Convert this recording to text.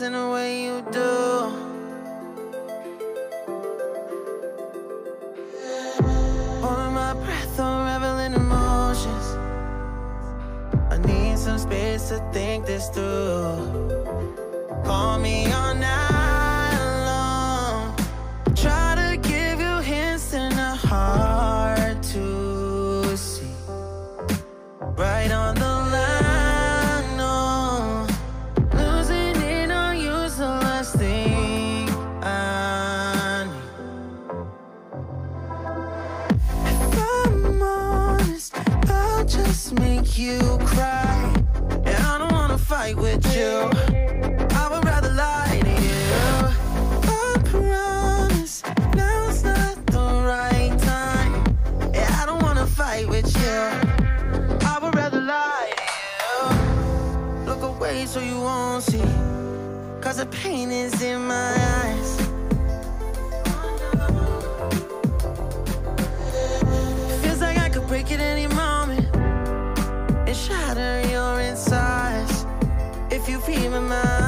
in the way you do. Holding my breath, unraveling emotions. I need some space to think this through. Call me all night long. Try to give you hints and a hard to see. Right on the line, no. Losing it on you's the last thing I need. If I'm honest, I'll just make you cry. And I don't wanna fight with you. I would rather lie to you. I promise now's not the right time. Yeah, I don't wanna fight with you. I would rather lie to you. Look away so you won't see, 'cause the pain is in my eyes. Feels like I could break it any moment and shatter your insides. If you feel my mind,